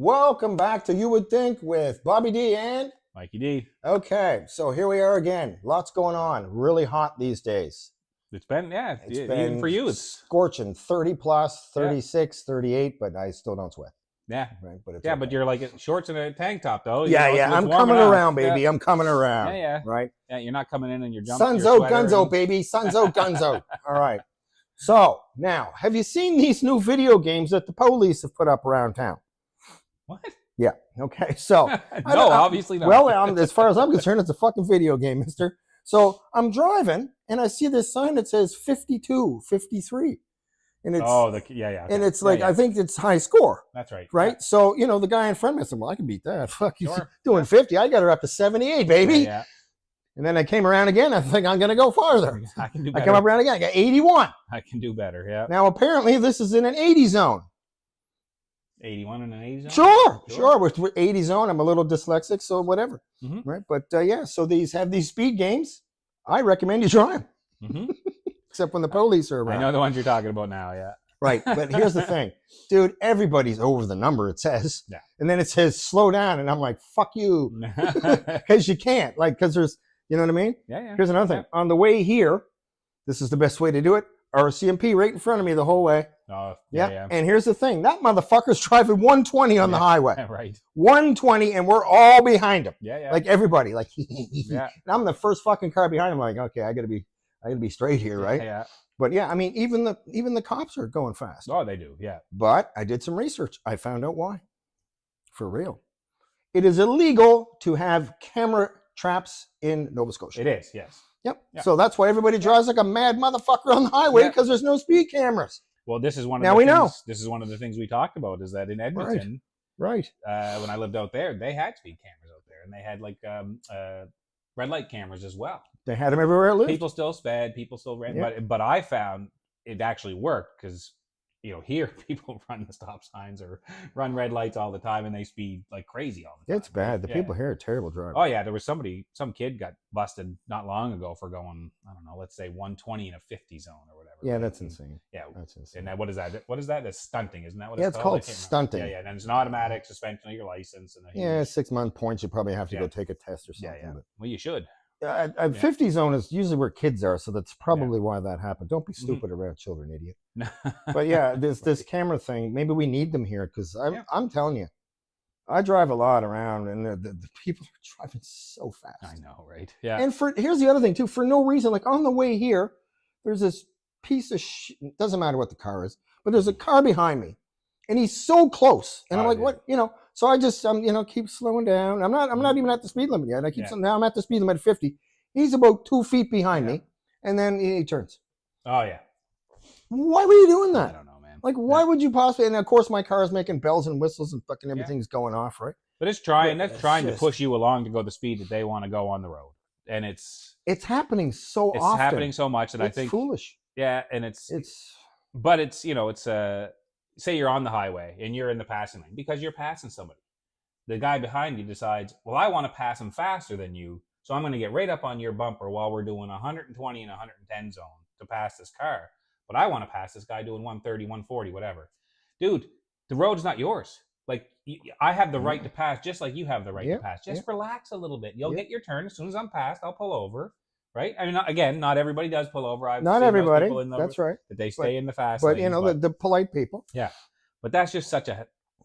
Welcome back to You Would Think with Bobby D and Mikey D. Okay, so here we are again. Lots going on. Really hot these days. It's been, Even for you, it's scorching 30 plus, 36, 38, but I still don't sweat. Yeah. Right, but it's yeah, okay. but you're like shorts and a tank top, though. Yeah. I'm coming around, baby. Yeah. I'm coming around. Yeah. Right? Yeah, you're not coming in and you're jumping. Sun's out, guns out, baby. Sun's out, guns out. All right. So, now, have you seen these new video games that the police have put up around town? What? Yeah. Okay. So no, obviously not. Well, as far as I'm concerned, it's a fucking video game, mister. So I'm driving and I see this sign that says 52, 53. And it's Okay. And it's like I think it's high score. That's right. Right? Yeah. So, the guy in front of me said, well, I can beat that. Fuck you doing 50. I got her up to 78, baby. Yeah. And then I came around again. I think I'm gonna go farther. I can do better. I come up around again. I got 81. I can do better, yeah. Now apparently this is in an 80 zone. 81 and an 80 zone? Sure. With 80 zone, I'm a little dyslexic, so whatever. Mm-hmm. Right? But so these have these speed games. I recommend you try them. Mm-hmm. Except when the police are around. I know the ones you're talking about now, yeah. Right. But here's the thing. Dude, everybody's over the number, it says. Yeah. And then it says slow down. And I'm like, fuck you. Because you can't. Because there's, you know what I mean? Yeah. Here's another thing. On the way here, this is the best way to do it. RCMP right in front of me the whole way. Oh, yeah. And here's the thing. That motherfucker's driving 120 on the highway. Right. 120 and we're all behind him. Yeah. Like everybody. Like yeah. And I'm the first fucking car behind him. Like, okay, I gotta be straight here, right? Yeah. But yeah, I mean, even the cops are going fast. Oh, they do, yeah. But I did some research. I found out why. For real. It is illegal to have camera traps in Nova Scotia. It is, yes. Yep. Yeah. So that's why everybody drives like a mad motherfucker on the highway because there's no speed cameras. Well, this is one of now the we things, know. This is one of the things we talked about is that in Edmonton, right. When I lived out there, they had speed cameras out there, and they had like red light cameras as well. They had them everywhere I lived. People still sped, people still ran, but I found it actually worked because here people run the stop signs or run red lights all the time, and they speed like crazy all the time. It's bad. The people here are terrible drivers. Oh yeah, there was some kid got busted not long ago for going, I don't know, let's say 120 in a 50 zone or whatever. Yeah, that's insane. Yeah, that's insane. And that, what is that? What is that? That's stunting, isn't that what it's called? It's called stunting. Yeah, and it's an automatic suspension of your license. And 6 month points. You probably have to go take a test or something. Yeah. Well, you should. 50 zone is usually where kids are, so that's probably why that happened. Don't be stupid around children, idiot. But yeah, this camera thing, maybe we need them here because I'm telling you, I drive a lot around and the people are driving so fast. I know, right? Yeah. And here's the other thing too, for no reason, like on the way here, there's this piece of shit, doesn't matter what the car is, but there's a car behind me and he's so close. And I'm like, what, so I just, keep slowing down. I'm not even at the speed limit yet. I keep now I'm at the speed limit at 50. He's about 2 feet behind me. And then he turns. Oh yeah. Why were you doing that? I don't know, man. Like, why would you possibly, and of course my car is making bells and whistles and fucking everything's going off, right? But it's trying to push you along to go the speed that they want to go on the road. And it's happening so often. It's happening so much that I think foolish. Yeah. And it's say you're on the highway and you're in the passing lane because you're passing somebody. The guy behind you decides, well, I want to pass him faster than you, so I'm going to get right up on your bumper while we're doing 120 and 110 zone to pass this car. But I want to pass this guy doing 130, 140, whatever. Dude, the road's not yours. Like, I have the right to pass just like you have the right to pass. Just relax a little bit. You'll get your turn. As soon as I'm passed, I'll pull over. Right? I mean, again, not everybody does pull over. Not everybody. That's right. That they stay in the fast lane. But the polite people. Yeah. But that's just such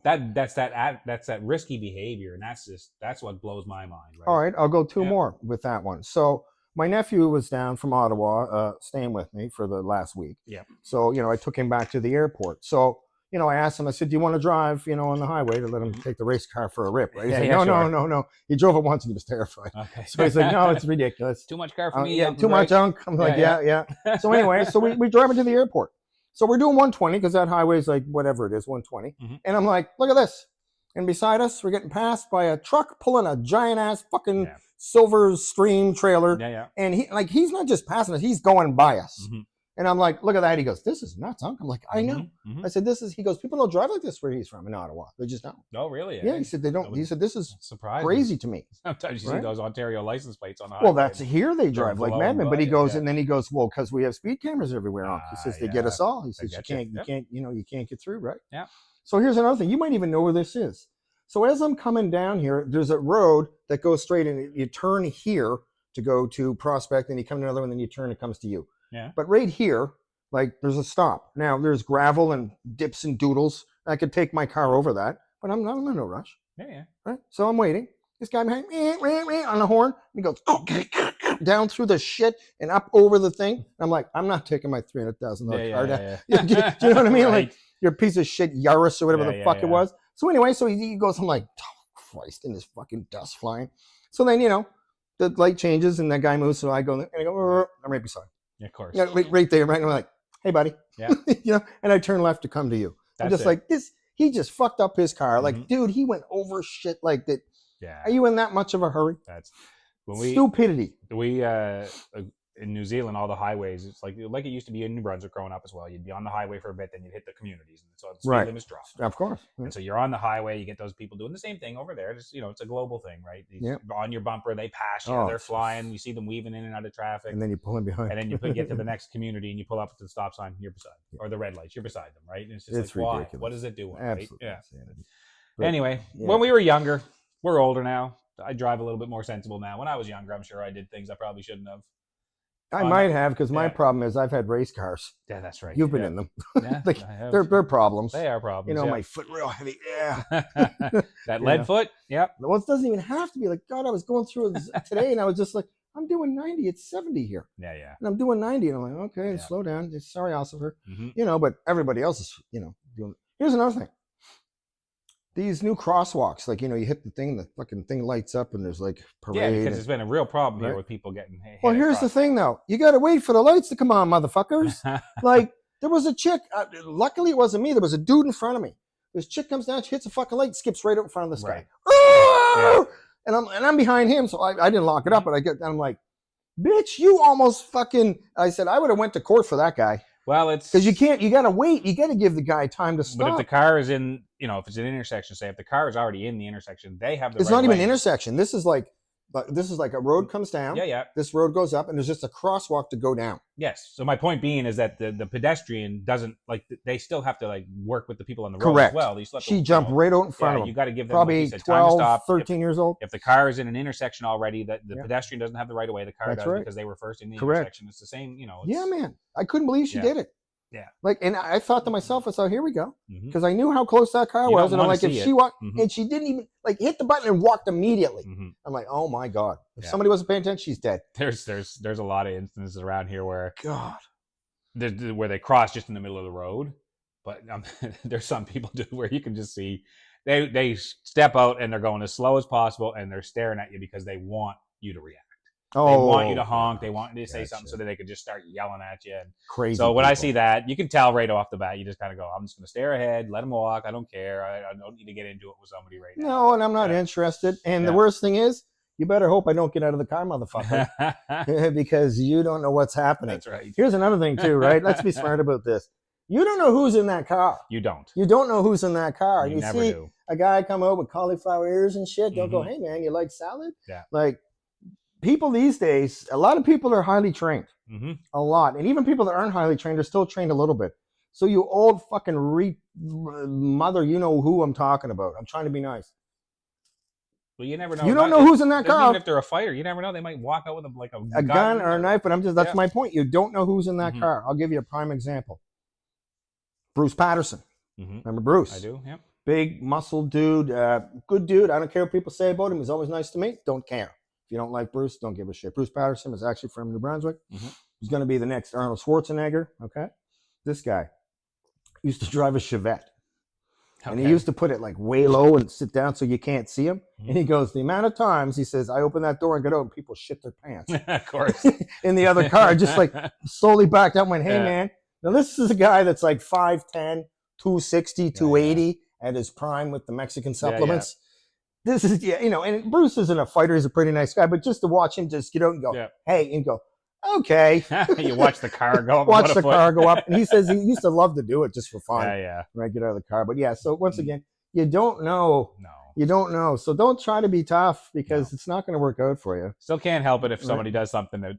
that's that risky behavior, and that's what blows my mind. Right? All right, I'll go two more with that one. So my nephew was down from Ottawa, staying with me for the last week. Yeah. So I took him back to the airport. So I asked him. I said, "Do you want to drive, on the highway to let him take the race car for a rip?" Right? He said, No. He drove it once and he was terrified. Okay. So he's like, "No, it's ridiculous. Too much car for me. Yeah, too much unk." I'm like, yeah. So anyway, so we drive him to the airport. So we're doing 120 because that highway is like whatever it is, 120. Mm-hmm. And I'm like, look at this. And beside us, we're getting passed by a truck pulling a giant ass fucking Silver Stream trailer. Yeah. And he's not just passing us, he's going by us. Mm-hmm. And I'm like, look at that. He goes, this is nuts, Unc. I'm like, I know. Mm-hmm. I said, he goes, people don't drive like this where he's from in Ottawa. They just don't. Oh, really? Yeah, he said they don't. He said, this is surprising. Crazy to me. Sometimes you see those Ontario license plates on the highway. Well, that's here they drive like madmen. But he goes, and then he goes, well, because we have speed cameras everywhere, Unc. He says, they get us all. He says, you can't get through, right? Yeah. So here's another thing. You might even know where this is. So as I'm coming down here, there's a road that goes straight in. You turn here to go to Prospect, and you come to another one, then you turn, it comes to you. Yeah. But right here, like there's a stop. Now there's gravel and dips and doodles. I could take my car over that, but I'm in no rush. Yeah. Right? So I'm waiting. This guy behind me on the horn, and he goes down through the shit and up over the thing. I'm like, I'm not taking my $300,000 car down. Do you know what I mean? Right. Like your piece of shit Yaris or whatever the fuck it was. So anyway, so he goes, I'm like, oh, Christ, and this fucking dust flying. So then, the light changes and that guy moves. So I go, and I go, I'm right beside. Yeah, of course. Right there, right? And I'm like, hey, buddy. Yeah. And I turn left to come to you. I'm just like, this, he just fucked up his car. Like, dude, he went over shit like that. Yeah. Are you in that much of a hurry? That's stupidity. We in New Zealand, all the highways, it's like it used to be in New Brunswick growing up as well. You'd be on the highway for a bit, then you'd hit the communities, and so the speed limit's dropped. Of course. And so you're on the highway, you get those people doing the same thing over there. Just it's a global thing, right? On your bumper, they pass you, they're flying, you see them weaving in and out of traffic, and then you pull in behind, and then you get to the next community, and you pull up to the stop sign, you're beside, or the red lights, you're beside them, right? And it's just why? What is it doing? Absolutely. Right? Yeah. Anyway, when we were younger, we're older now. I drive a little bit more sensible now. When I was younger, I'm sure I did things I probably shouldn't have. I might have, because my problem is I've had race cars. Yeah, that's right. You've been in them. Yeah, they're problems. They are problems. My foot real heavy. Yeah. That lead foot. Yep. Well, it doesn't even have to be. Like, God, I was going through it today, and I was just like, I'm doing 90. It's 70 here. Yeah. And I'm doing 90, and I'm like, okay, slow down. Sorry, Ossifer. But everybody else is, doing. Here's another thing. These new crosswalks, like, you hit the thing, the fucking thing lights up, and there's like parade. Yeah, because there's been a real problem here with people getting hit. Well, here's the thing, though. You got to wait for the lights to come on, motherfuckers. Like, there was a chick. Luckily, it wasn't me. There was a dude in front of me. This chick comes down, she hits a fucking light, skips right up in front of this guy. Yeah. And I'm behind him, so I didn't lock it up, but I'm like, bitch, you almost fucking. I said I would have went to court for that guy. Well, it's because you got to wait. You got to give the guy time to stop. But if the car is in, if it's an intersection, say if the car is already in the intersection, they have the. It's not even an intersection. This is like a road comes down. Yeah. This road goes up, and there's just a crosswalk to go down. Yes. So my point being is that the pedestrian doesn't they still have to work with the people on the road as well. She jumped right out in front of him. You got to give them probably 12, 13 years old. If the car is in an intersection already, the pedestrian doesn't have the right of way. The car does because they were first in the intersection. It's the same. Yeah, man. I couldn't believe she did it. Yeah. And I thought to myself, I thought, here we go. Because I knew how close that car was. And I'm like, if she walked, and she didn't even hit the button and walked immediately. I'm like, oh my God. If somebody wasn't paying attention, she's dead. There's a lot of instances around here where where they cross just in the middle of the road. But there's some people where you can just see they step out and they're going as slow as possible and they're staring at you because they want you to react. They want you to honk. They want you to say something so that they could just start yelling at you. Crazy. So when I see that, you can tell right off the bat. You just kind of go, I'm just going to stare ahead, let them walk. I don't care. I don't need to get into it with somebody right now. No, and I'm not interested. And the worst thing is, you better hope I don't get out of the car, motherfucker, because you don't know what's happening. That's right. Here's another thing too, right? Let's be smart about this. You don't know who's in that car. You don't. You don't know who's in that car. You never see do. A guy come out with cauliflower ears and shit. Don't go, hey man, you like salad? Yeah. Like, people these days, a lot of people are highly trained. A lot. And even people that aren't highly trained are still trained a little bit. So you old fucking mother, you know who I'm talking about. I'm trying to be nice. Well, you never know. You don't know who's in that car. Even if they're a fighter, you never know. They might walk out with a gun or a knife, but that's my point. You don't know who's in that car. I'll give you a prime example. Bruce Patterson. Remember Bruce? I do, yeah. Big, muscle dude, good dude. I don't care what people say about him. He's always nice to me. Don't care. If you don't like Bruce, don't give a shit. Bruce Patterson is actually from New Brunswick. He's going to be the next Arnold Schwarzenegger, okay? This guy used to drive a Chevette. And he used to put it way low and sit down so you can't see him. And he goes, the amount of times, he says, I open that door and get out and people shit their pants. Of course. In the other car, just slowly backed up and went, hey, man. Now, this is a guy that's 5'10", 260, 280 at his prime with the Mexican supplements. This is, and Bruce isn't a fighter. He's a pretty nice guy. But just to watch him just get out and go, hey, and go, okay. You watch the car go up. Watch the car go up. And he says he used to love to do it just for fun. Yeah. Right, get out of the car. But so once again, you don't know. No. You don't know. So don't try to be tough because it's not going to work out for you. Still can't help it if somebody does something that,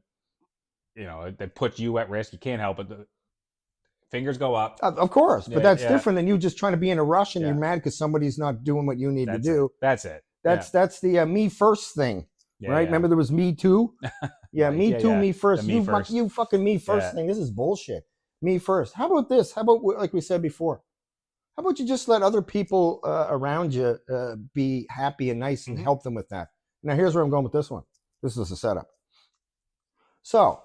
that puts you at risk. You can't help it. fingers go up. Of course, but that's yeah. different than you just trying to be in a rush and Yeah. you're mad because somebody's not doing what you need to That's do. it. That's it. That's the me first thing, right? Yeah. Remember there was me too. Yeah, Right, me too, me first. me first. You fucking me first thing. This is bullshit. Me first. How about this? How about like we said before? How about you just let other people around you be happy and nice and help them with that? Now here's where I'm going with this one. This is a setup. So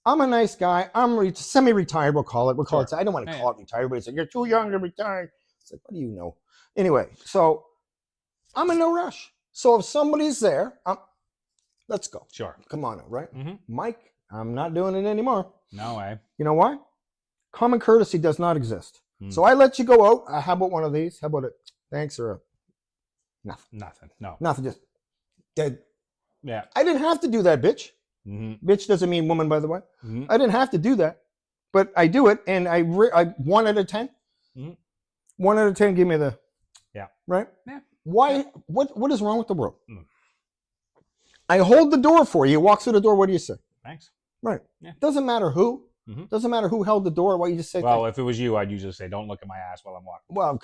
I'm a nice guy. I'm semi-retired. We'll call it. I don't want to call it retired, but it's like you're too young to retire. It's like, what do you know? Anyway, so I'm in no rush. So if somebody's there, let's go. Sure. Come on, right? Mike, I'm not doing it anymore. No way. You know why? Common courtesy does not exist. So I let you go out. How about one of these? How about it? Thanks or nothing? Nothing. No. Nothing. Just dead. Yeah. I didn't have to do that, bitch. Bitch doesn't mean woman, by the way. I didn't have to do that, but I do it, and I 1 out of 10. 1 out of 10. Give me the right. Yeah. Why? What is wrong with the world? I hold the door for you. You walk through the door. What do you say? Thanks. Right. Yeah. Doesn't matter who. Doesn't matter who held the door. Why you just say? Well, thanks. if it was you, I'd usually say, "Don't look at my ass while I'm walking." Well,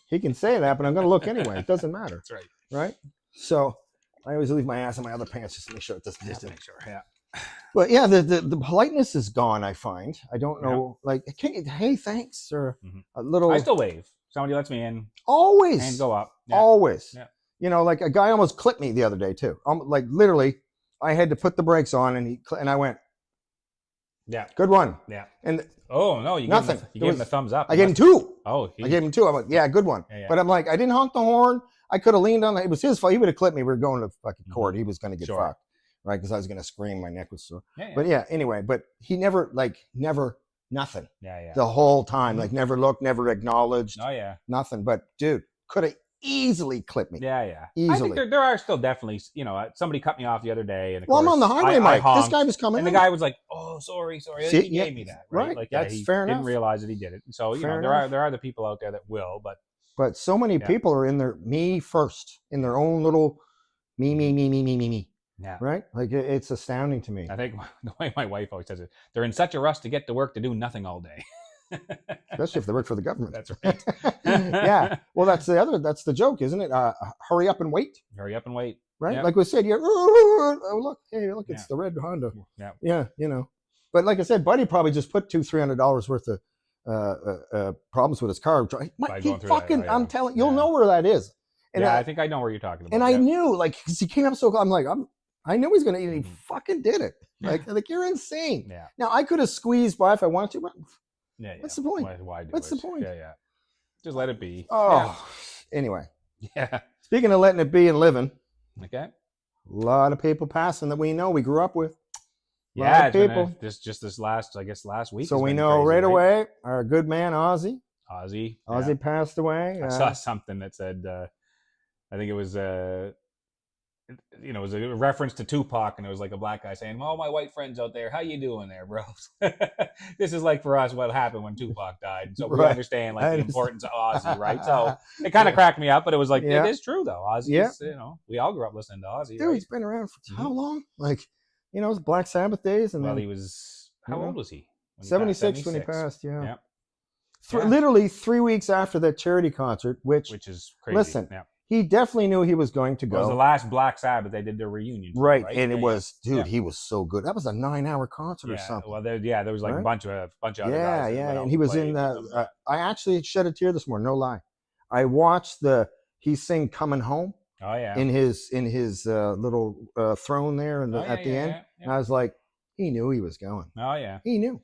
he can say that, but I'm going to look anyway. It doesn't matter. That's right. Right. So I always leave my ass in my other pants just to make sure it doesn't happen. Make sure. Yeah. But yeah, the politeness is gone. I find. I don't know. Like, hey, thanks, or a little. I still wave. Somebody lets me in. Always. Hands go up. Yeah. Always. Yeah. You know, like a guy almost clipped me the other day too. Like literally, I had to put the brakes on, and I went. Yeah. Good one. Yeah. And oh no, you nothing. Gave him the thumbs up. I gave him 2. Oh. I gave him 2. I'm like, yeah, good one. Yeah. But I'm like, I didn't honk the horn. I could have leaned on. It was his fault. He would have clipped me. We were going to fucking court. He was going to get fucked, right? Because I was going to scream. My neck was sore. Yeah. But yeah, anyway. But he never nothing. Yeah. The whole time, like never looked, never acknowledged. Oh yeah. Nothing. But dude, could have easily clipped me. Yeah. Easily. I think there are still definitely, somebody cut me off the other day, and of course, I'm on the highway, Mike. This guy was coming, and the guy was like, "Oh, sorry." See, he gave me that, right? Like, that's he fair enough. Didn't realize that he did it. So there are the people out there that will, but so many people are in their me first, in their own little me. Yeah. Right? Like it's astounding to me. I think the way my wife always says it, they're in such a rush to get to work to do nothing all day. Especially if they work for the government. That's right. Yeah. Well, that's the joke, isn't it? Hurry up and wait. Hurry up and wait. Right? Yep. Like we said, oh, look, it's the red Honda. Yeah. Yeah, But like I said, Buddy probably just put $200-$300 worth of problems with his car. I'm telling you, you'll know where that is. And I think I know where you're talking about. And I knew, like, because he came up so, I'm like, I knew he was going to eat it. He fucking did it. Like you're insane. Yeah. Now, I could have squeezed by if I wanted to, but what's the point? Why do What's it? the point? Yeah. Just let it be. Oh, anyway. Yeah. Speaking of letting it be and living. Okay. A lot of people passing that we know, we grew up with. Yeah, people. Just this last week. So we know right away our good man Ozzy passed away. I saw something that said, I think it was it was a reference to Tupac, and it was like a black guy saying, "All my white friends out there, how you doing there, bro?" This is like for us what happened when Tupac died, so we understand like the importance of Ozzy, right? So it kind of cracked me up, but it was like it is true though. Ozzy, we all grew up listening to Ozzy. Dude, he's been around for how long? Like, it was Black Sabbath days, and then he was how old was he? 76 when he passed. Yeah. Literally 3 weeks after that charity concert, which is crazy. Listen. Yeah. He definitely knew he was going to go. It was the last Black Sabbath. They did their reunion. Right. And it was, dude, he was so good. That was a 9-hour concert or something. Well, there was like a bunch of other guys. Yeah. And he was in I actually shed a tear this morning, no lie. I watched he sing Coming Home. Oh, yeah. In his little throne there at the end. Yeah. And I was like, he knew he was going. Oh, yeah. He knew.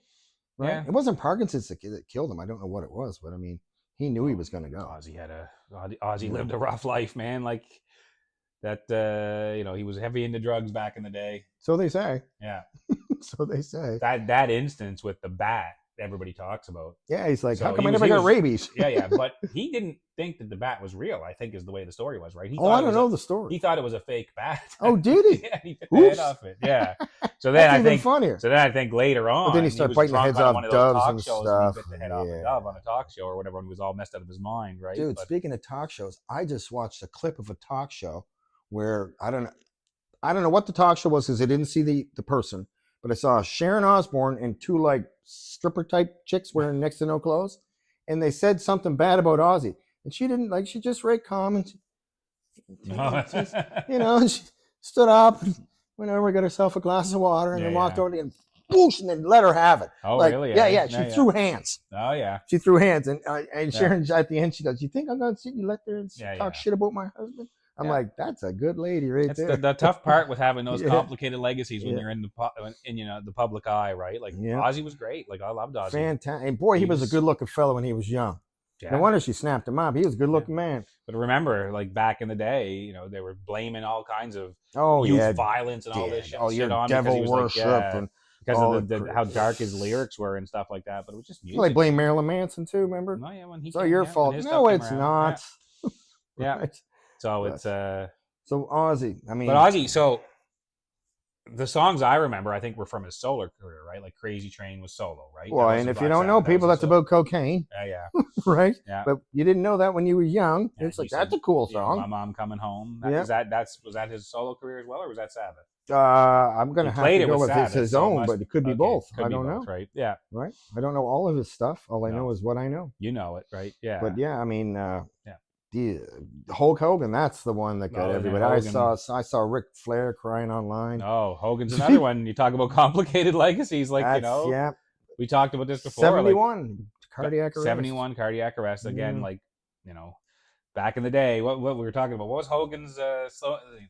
Right. Yeah. It wasn't Parkinson's that killed him. I don't know what it was, but I mean, he knew he was going to go. Ozzy lived a rough life, man. Like that, he was heavy into drugs back in the day. So they say. Yeah. So they say. That instance with the bat, everybody talks about. Yeah, he's like, how come I never got rabies? Yeah. But he didn't think that the bat was real, I think is the way the story was, right? I don't know the story. He thought it was a fake bat. Oh, did he? Yeah, he bit the head off it. Yeah. So then That's even funnier. So then I think later on, but then he started biting the heads off doves and stuff. He bit the head off a dove on a talk show or whatever, and he was all messed out of his mind, right? Dude, speaking of talk shows, I just watched a clip of a talk show where I don't know what the talk show was because I didn't see the person, but I saw Sharon Osbourne and 2 like stripper type chicks wearing next to no clothes, and they said something bad about Ozzy, and she didn't like. She just very calm and and she stood up, and went over, got herself a glass of water, and then walked over and whoosh, and then let her have it. Oh, like, really? Yeah. She threw hands. Oh, yeah. She threw hands, and Sharon at the end, she goes, "You think I'm gonna sit and let her talk shit about my husband?" I'm like, "That's a good lady right there." The tough part with having those complicated legacies when you're in the public eye, right? Like Ozzy was great. Like I loved Ozzy. Fantastic. And boy, he was a good looking fellow when he was young. Yeah. No wonder she snapped him up. He was a good looking man. But remember, like back in the day, they were blaming all kinds of youth violence and all this shit. Oh, you're devil worship because of how dark his lyrics were and stuff like that. But it was just music. Well, they blame Marilyn Manson too. Remember? Oh yeah, when he. It's all your fault. No, it's not. Yeah. Right. So it's so Ozzy. I mean, but Ozzy. So the songs I remember, I think, were from his solo career, right? Like Crazy Train was solo, right? Well, and if you don't know, people, that's about cocaine. Yeah. Right. Yeah. But you didn't know that when you were young. Yeah, it's like that's a cool song. My Mom Coming Home. Was that his solo career as well, or was that Sabbath? I'm gonna have to go with his own, but it could be both. I don't know. Right? Yeah. Right. I don't know all of his stuff. All I know is what I know. You know it, right? Yeah. But yeah, I mean, the Hulk Hogan, that's the one that got everybody. I saw Ric Flair crying online. Oh, Hogan's another one. You talk about complicated legacies, like we talked about this before. 71 cardiac arrest. 71 cardiac arrest again. Like back in the day, what we were talking about. What was Hogan's?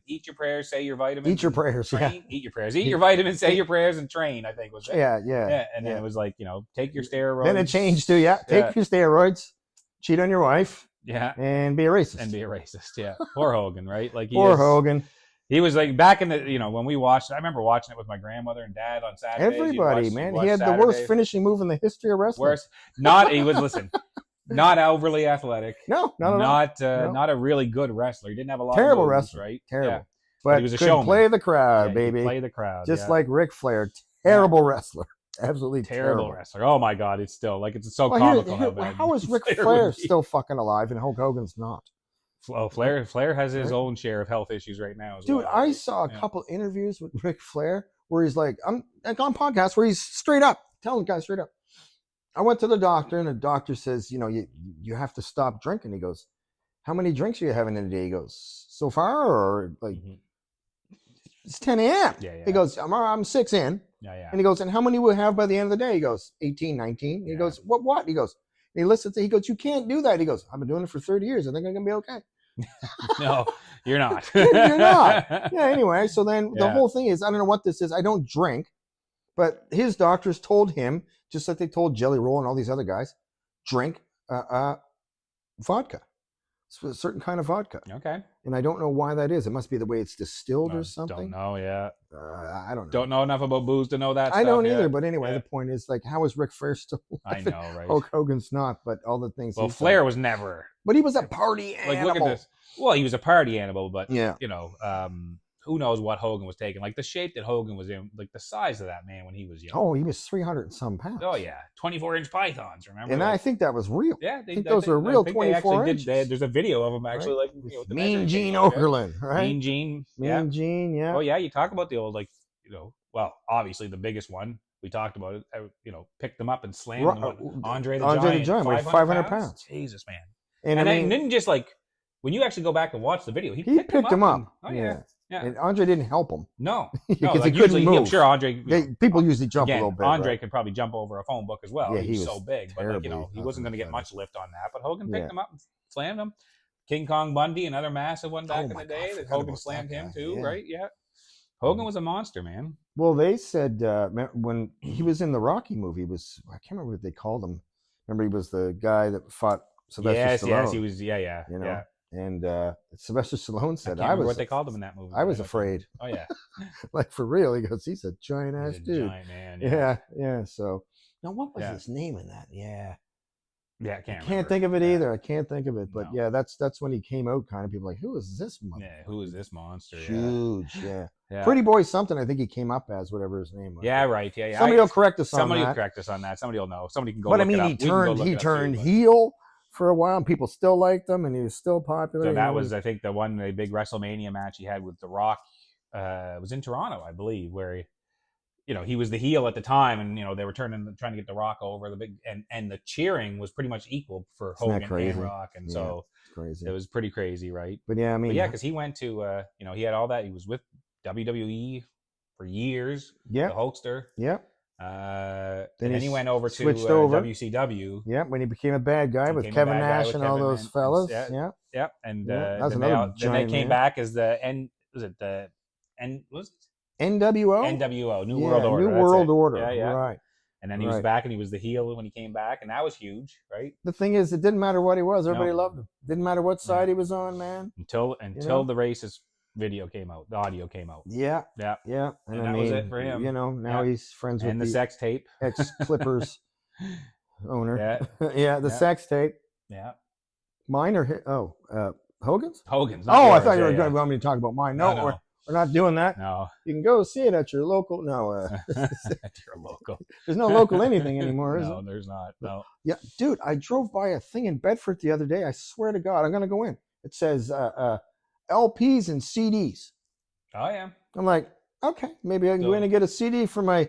Eat your prayers, say your vitamins. Eat your prayers. Train. Eat your prayers. Eat your vitamins, say your prayers, and train. I think was it. Yeah. And then it was like take your steroids. Then it changed to take your steroids, cheat on your wife. Yeah. And be a racist. Yeah. Poor Hogan, right? Like Hogan. He was like back in the, when we watched it, I remember watching it with my grandmother and dad on Saturdays. Everybody, man. He had the worst finishing move in the history of wrestling. Worst. Not overly athletic. No. Not a really good wrestler. He didn't have a lot of moves, wrestler, right? Terrible. Yeah. But he was a could showman. Play the crowd, baby. Play the crowd. Just like Ric Flair. Terrible wrestler. Absolutely terrible wrestler. Oh my God, it's still like it's so comical. How is Ric Flair still fucking alive and Hulk Hogan's not? Well, Flair has his own share of health issues right now as well. Dude, I saw a couple interviews with Ric Flair where he's like, I'm like on podcasts where he's straight up telling guys straight up. I went to the doctor and the doctor says, you have to stop drinking. He goes, how many drinks are you having in a day? He goes, so far, or like it's 10 a.m. Yeah. He goes, I'm 6 in. Yeah. And he goes, and how many will we have by the end of the day? He goes, 18, 19. He goes, what? He goes, and he listens to, he goes, you can't do that. He goes, I've been doing it for 30 years. I think I'm going to be okay. No, you're not. You're not. Yeah, anyway. So then the whole thing is, I don't know what this is. I don't drink. But his doctors told him, just like they told Jelly Roll and all these other guys, drink vodka. It's a certain kind of vodka. Okay. And I don't know why that is. It must be the way it's distilled or something. Don't know, yeah. I don't know. Don't know enough about booze to know that stuff. I don't either, but anyway, the point is, like, how is Ric Flair still alive? I know, right? Hulk Hogan's not, but all the things. Well, Flair was never. But he was a party animal. Like, look at this. Well, he was a party animal, but, yeah. Who knows what Hogan was taking? Like the shape that Hogan was in, like the size of that man when he was young. Oh, he was 300 and some pounds. Oh yeah, 24-inch pythons. Remember? And I think that was real. Yeah, I think those are real 24 inches. There's a video of them actually, right? Like Mean Gene Okerlund, right? Mean Gene, Mean Gene, yeah. Oh yeah, you talk about the old well, obviously the biggest one we talked about it. Picked them up and slammed them. Andre the Giant, like 500 pounds. Jesus, man. And I didn't just like when you actually go back and watch the video, he picked him up. Oh yeah. Yeah. And Andre didn't help him. No, because like he couldn't move. I'm sure Andre. People usually jump a little bit. Andre could probably jump over a phone book as well. Yeah, he was so big, but he wasn't going to get much lift on that. But Hogan picked him up and slammed him. King Kong Bundy, another massive one back in the day. That Hogan slammed him too, right? Yeah. Hogan was a monster, man. Well, they said when he was in the Rocky movie, I can't remember what they called him. Remember, he was the guy that fought Sylvester Stallone. Yes, he was. Yeah. And Sylvester Stallone said, I remember what they called him in that movie. I was afraid. Oh, yeah. Like, for real. He goes, he's a giant ass dude. Giant man. Yeah. So, now what was his name in that? Yeah. Yeah, I can't think of it either. I can't think of it. But yeah, that's when he came out kind of. People like, who is this monster? Yeah, who is this monster? Huge, yeah. Pretty Boy something, I think he came up as, whatever his name was. Yeah, right. Yeah. Somebody will correct us on that. Somebody will correct us on that. Somebody will know. Somebody can go look it up. He turned heel for a while, and people still liked him, and he was still popular. So that was, I think, the big WrestleMania match he had with The Rock was in Toronto, I believe, where you know, he was the heel at the time, and you know they were trying to get the Rock over the big, and the cheering was pretty much equal for Isn't that Hogan crazy? and Rock, and Yeah, so it's crazy. it was pretty crazy, right? But yeah, I mean, But yeah, because he went to you know, he had all that. He was with WWE for years. yeah, The Hulkster. yeah. And Then then he went over to switched over. WCW. Yeah, when he became a bad guy with Became a Kevin bad guy Nash with and all Kevin those and- fellas. yeah. Yeah, Yep, and Yeah, that was then another then they giant came man. back as the was it the was it NWO. NWO New Yeah, World Order. New that's World it. Order. Yeah, yeah. Right. And then he was Right. back, and he was the heel when he came back, and that was huge, right? The thing is, it didn't matter what he was. Everybody No. loved him. Didn't matter what side Yeah. he was on, man. Until know? the racist video came out, the audio came out. Yeah, Yeah, yeah. And I that mean, was it for him. You know, now Yeah. he's friends with and the sex tape. ex-Clippers owner. Yeah, Yeah, the Yeah. sex tape. yeah. Mine or Hogan's? Hogan's. Oh, not I yours. thought you were Yeah, going to want me to talk about mine. No, no, we're not doing that. no. You can go see it at your local. No, You're local. there's no local anything anymore, is No, it? there's not. No. Yeah, dude, I drove by a thing in Bedford the other day. I swear to God, I'm gonna go in. It says LPs and CDs. Oh yeah. I'm like, okay, maybe I can go So- in and get a CD for my.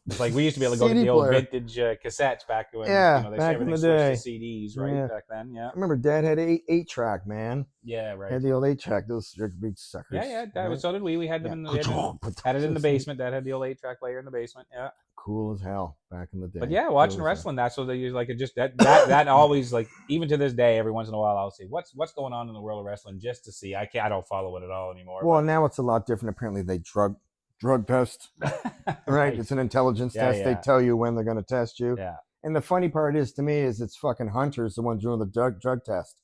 It's like we used to be able to go to CD the old player. vintage cassettes back when Yeah, you know, they back in everything the switched day. to CDs, right? Yeah. Back then, yeah. I remember Dad had eight track, man. Yeah, right. Had the old 8-track. Those big suckers. Yeah, yeah. That was, so did we. We had them in the had it in the basement. Dad had the old 8-track player in the basement. Yeah. Cool as hell back in the day. But yeah, Cool watching as wrestling, that's what they use. Like it just that always, like, even to this day, every once in a while I'll see what's going on in the world of wrestling just to see. I don't follow it at all anymore. Well, now it's a lot different. Apparently, they drug test. Right? It's an intelligence Yeah, test. They yeah. tell you when they're going to test you. Yeah. And the funny part is, to me, is it's fucking Hunter's the one doing the drug test.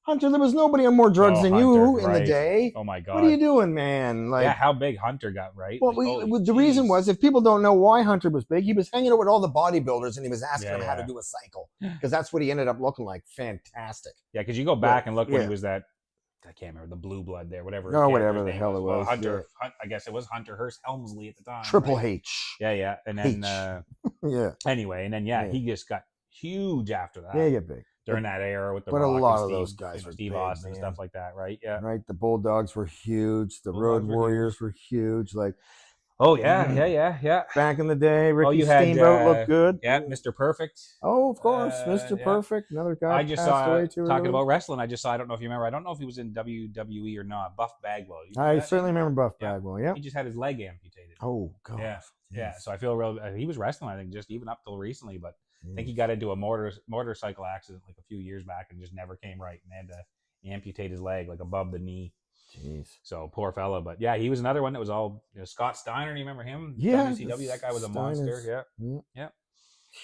Hunter, there was nobody on more drugs Oh, than you Hunter, in the right. day. Oh my god. What are you doing, man? Like, yeah, how big Hunter got, right? well, Like, holy the reason jeez. was, if people don't know why Hunter was big, he was hanging out with all the bodybuilders and he was asking Yeah, them how to yeah. do a cycle, because that's what he ended up looking like. Fantastic. Yeah, because you go back and look when yeah. he was that. I can't remember the blue blood there, whatever. No, his whatever character's the name hell it Well, was, Hunter. I guess it was Hunter Hearst Helmsley at the time. Triple right? H. Yeah, yeah, and then Yeah. anyway, and then Yeah. he just got huge after that. Yeah, you get big. During that era with the but a Rock lot and of Steve, those guys were Steve big, Austin and man. stuff like that, right? Yeah. Right. The Bulldogs were huge. The Road Bulldogs were Warriors were huge. Like, Oh yeah. back in the day, Ricky you had, Steamboat looked good. Yeah, Mr. Perfect. Oh, of course, Mr. yeah. Perfect. Another guy I just passed saw away too. talking early. about wrestling. I just saw. I don't know if you remember. I don't know if he was in WWE or not. Buff Bagwell. You I remember that certainly name? remember Buff Yeah. Bagwell. Yeah. He just had his leg amputated. Oh God. Yeah. Yeah, Jeez. so I feel real. He was wrestling, I think, just even up till recently, but I think he Jeez. got into a motorcycle accident like a few years back and just never came right, and they had to amputate his leg like above the knee. Jeez. So poor fella, but yeah, he was another one that was all Scott Steiner. Do you remember him? Yeah, WCW. That guy was a Steiner's- monster. Yeah, Yeah. yeah.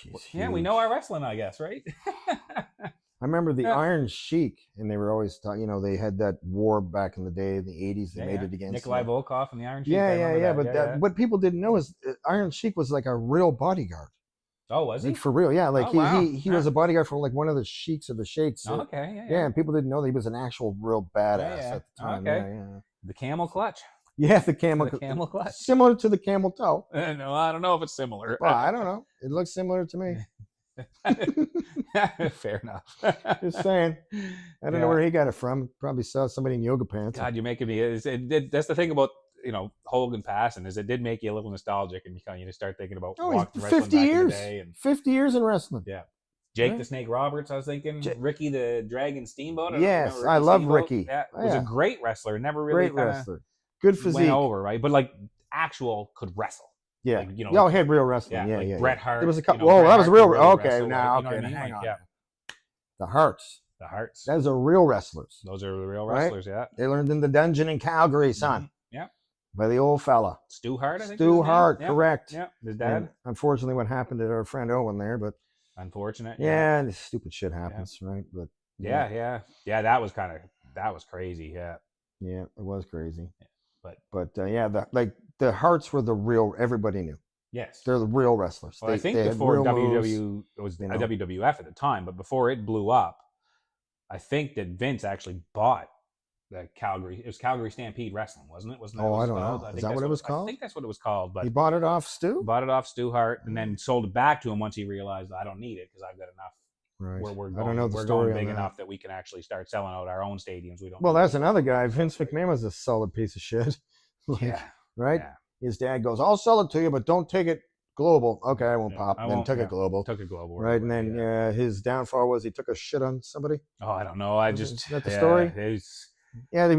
He's Yeah, we huge. know our wrestling, I guess, right? I remember the Yeah. Iron Sheik, and they were always they had that war back in the day in the 80s. They made it against Nikolai Volkov and the Iron Sheik. I Yeah, remember yeah. that. But yeah. what people didn't know is Iron Sheik was like a real bodyguard. Oh, was he? Like, for real, yeah. Like Oh, wow. he was a bodyguard for like one of the sheiks of the sheiks. Oh, okay, Yeah, and people didn't know that he was an actual real badass yeah. at the time. Okay. Yeah. The camel clutch. Yeah, the camel. The camel clutch. Similar to the camel toe. No, I don't know if it's similar. Well, I don't know. It looks similar to me. Fair enough. Just saying. I don't know where he got it from. Probably saw somebody in yoga pants. God, you're making me. That's the thing about Hogan passing, is it did make you a little nostalgic, and you just start thinking about Oh, walking he's wrestling 50 back in years. the day, and 50 years in wrestling. yeah. Jake Right. the Snake Roberts, I was thinking. Ja- Ricky the Dragon Steamboat. I don't know if you Yes, remember I love Steamboat. Ricky. Yeah, Oh, was yeah. a great wrestler. Never really Great kinda wrestler. Good physique. went over, right? But like actual could wrestle. Yeah. Like, Y'all had real wrestling. Yeah, like yeah. Bret yeah. Hart. There was a couple. Bret that was Hart real. could really Okay, wrestle, now, like, you know okay, what I mean? hang Like, on. yeah. The Hearts. The Hearts. Those are real wrestlers. Those are the real Right? wrestlers, yeah. They learned in the dungeon in Calgary, son. Yeah. By the old fella. Stu Hart, I think. Stu was his name. Hart, Yeah. correct. Yeah, his And dad. unfortunately, what happened to our friend Owen there, but Unfortunate. yeah, this stupid shit happens, right? But Yeah. That was crazy. Yeah. yeah, it was crazy. But yeah, the Hearts were the real. Everybody knew yes. they're the real wrestlers. Well, I think they had before real moves. WW it was you know. WWF at the time, but before it blew up, I think that Vince actually bought the Calgary. It was Calgary Stampede Wrestling, wasn't it? Wasn't that Oh, what I it don't was know. called? Is think that that's what it was called? I think that's what it was called. But He bought it off Stu. bought it off Stu Hart and then sold it back to him once he realized I don't need it because I've got enough. Right. We're I going, don't know the we're story going big on that. enough that we can actually start selling out our own stadiums. We don't. Well, need that's it. another guy. Vince McMahon was a solid piece of shit. Like, Yeah. Right. Yeah. his dad goes, "I'll sell it to you, but don't take it global." Okay, I won't Yeah, pop. I Then won't- took yeah, it global. Took it global. Right, and away, then his downfall was he took a shit on somebody. oh, I don't know. I Is just that the story? Yeah, he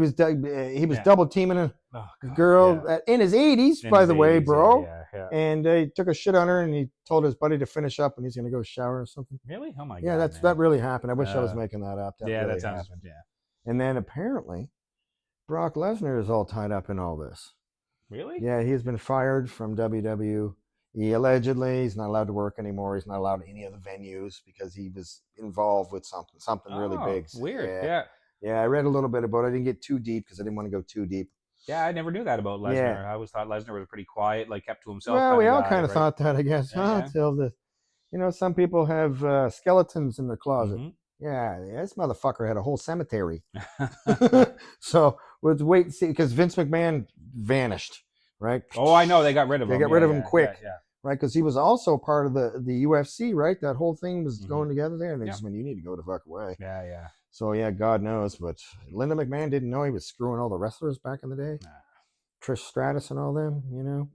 was Yeah. double teaming a Oh, God, girl yeah. in his 80s, In by his the way, 80s, bro. Yeah. And he took a shit on her, and he told his buddy to finish up, and he's gonna go shower or something. Really? Oh my Yeah, God. that really happened. I wish I was Uh, making that up. That yeah, really that sounds. happened. Yeah. And then apparently, Brock Lesnar is all tied up in all this. Really? Yeah, he's been fired from WWE. Allegedly, he's not allowed to work anymore. He's not allowed any of the venues because he was involved with something really Oh, big. Weird. Yeah. Yeah, I read a little bit about it. I didn't get too deep because I didn't want to go too deep. Yeah, I never knew that about Lesnar. Yeah. I always thought Lesnar was pretty quiet, like kept to himself. Well, we all guy, kind of right? thought that, I guess. Yeah. Until some people have skeletons in their closet. Mhm. Yeah, this motherfucker had a whole cemetery. So let's wait and see, because Vince McMahon vanished, right? Oh, I know. They got rid of him. They got rid of him yeah, quick. Yeah. Right, because he was also part of the UFC, right? That whole thing was Mhm. going together there, and they Yeah. just went, "You need to go the fuck away." Yeah. So yeah, God knows, but Linda McMahon didn't know he was screwing all the wrestlers back in the day. Nah. Trish Stratus and all them,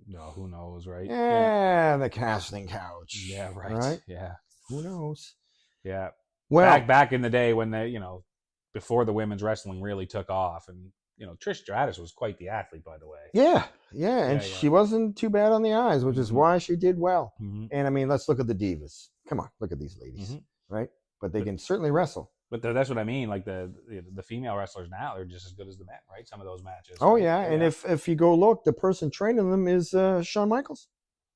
No, who knows, right? Yeah, the casting couch. Yeah, right. Right? Yeah. Who knows? Yeah. Well, Back in the day when before the women's wrestling really took off, and Trish Stratus was quite the athlete, by the way. yeah, and Yeah. she wasn't too bad on the eyes, which is Mhm. why she did well. Mhm. And I mean, let's look at the divas. Come on, look at these ladies, Mhm. right? But they can certainly wrestle. But that's what I mean. Like the female wrestlers now, they're just as good as the men, right? Some of those matches. Oh right? yeah, and if you go look, the person training them is Shawn Michaels.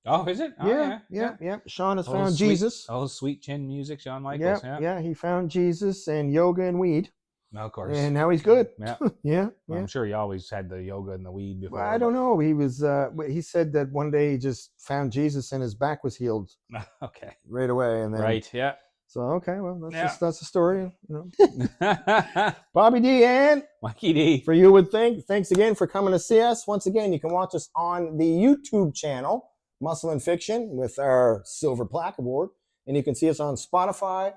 Oh, is it? Oh, yeah. Shawn has Oh, found sweet- Jesus. Oh, sweet chin music, Shawn Michaels. Yeah. He found Jesus and yoga and weed, No, of course. and now he's good. Yeah. yeah. Well, I'm sure he always had the yoga and the weed before. Well, I don't know. He was. He said that one day he just found Jesus and his back was healed Okay. right away, and then Right. Yeah. So okay, well Yeah. that's the story. Bobby D and Mikey D. for You Would Think. Thanks again for coming to see us. Once again, you can watch us on the YouTube channel, Muscle and Fiction, with our Silver Plaque Award, and you can see us on Spotify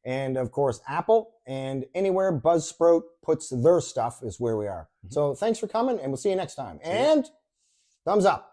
and of course Apple, and anywhere Buzzsprout puts their stuff is where we are. So thanks for coming, and we'll see you next time. And thumbs up.